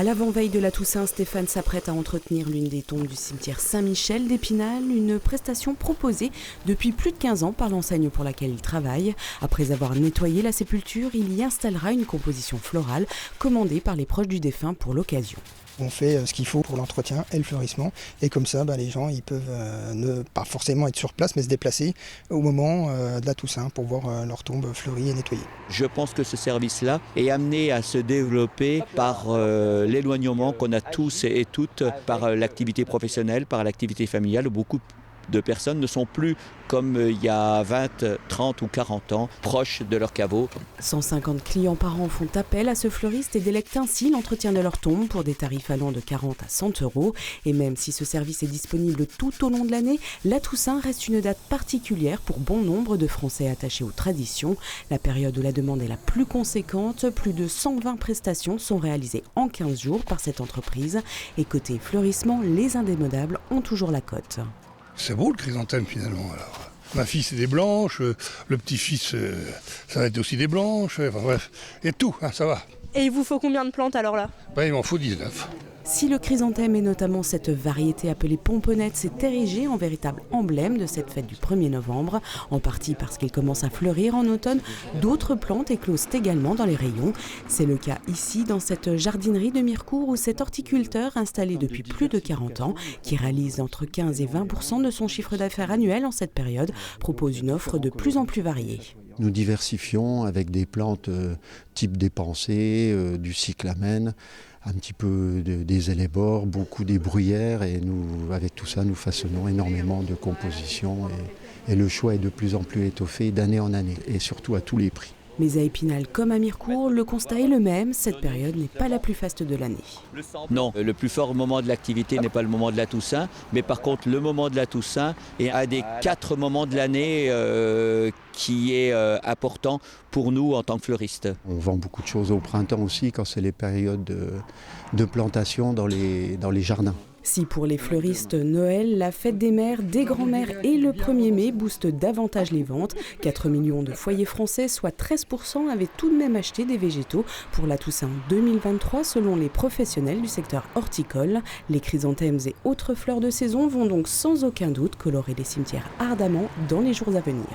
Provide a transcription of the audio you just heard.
À l'avant-veille de la Toussaint, Stéphane s'apprête à entretenir l'une des tombes du cimetière Saint-Michel d'Épinal, une prestation proposée depuis plus de 15 ans par l'enseigne pour laquelle il travaille. Après avoir nettoyé la sépulture, il y installera une composition florale commandée par les proches du défunt pour l'occasion. On fait ce qu'il faut pour l'entretien et le fleurissement. Et comme ça, les gens ils peuvent ne pas forcément être sur place, mais se déplacer au moment de la Toussaint pour voir leur tombe fleurie et nettoyée. Je pense que ce service-là est amené à se développer par l'éloignement qu'on a tous et toutes, par l'activité professionnelle, par l'activité familiale. Beaucoup de personnes ne sont plus comme il y a 20, 30 ou 40 ans, proches de leur caveau. 150 clients par an font appel à ce fleuriste et délectent ainsi l'entretien de leur tombe pour des tarifs allant de 40 à 100 €. Et même si ce service est disponible tout au long de l'année, la Toussaint reste une date particulière pour bon nombre de Français attachés aux traditions. La période où la demande est la plus conséquente, plus de 120 prestations sont réalisées en 15 jours par cette entreprise. Et côté fleurissement, les indémodables ont toujours la cote. C'est beau le chrysanthème finalement. Alors, ma fille c'est des blanches, le petit-fils ça va être aussi des blanches, enfin bref, il y a tout, ça va. Et il vous faut combien de plantes alors là ? Il m'en faut 19. Si le chrysanthème et notamment cette variété appelée pomponnette s'est érigé en véritable emblème de cette fête du 1er novembre, en partie parce qu'il commence à fleurir en automne, d'autres plantes éclosent également dans les rayons. C'est le cas ici dans cette jardinerie de Mirecourt où cet horticulteur installé depuis plus de 40 ans, qui réalise entre 15 et 20% de son chiffre d'affaires annuel en cette période, propose une offre de plus en plus variée. Nous diversifions avec des plantes type des pensées, du cyclamen, un petit peu des hellebores, beaucoup des bruyères et nous, avec tout ça, nous façonnons énormément de compositions et le choix est de plus en plus étoffé d'année en année et surtout à tous les prix. Mais à Épinal comme à Mirecourt, le constat est le même, cette période n'est pas la plus faste de l'année. Non, le plus fort moment de l'activité n'est pas le moment de la Toussaint, mais par contre le moment de la Toussaint est un des 4 moments de l'année qui est important pour nous en tant que fleuristes. On vend beaucoup de choses au printemps aussi quand c'est les périodes de plantation dans les jardins. Si pour les fleuristes, Noël, la fête des mères, des grands-mères et le 1er mai boostent davantage les ventes, 4 millions de foyers français, soit 13%, avaient tout de même acheté des végétaux pour la Toussaint 2023 selon les professionnels du secteur horticole. Les chrysanthèmes et autres fleurs de saison vont donc sans aucun doute colorer les cimetières ardemment dans les jours à venir.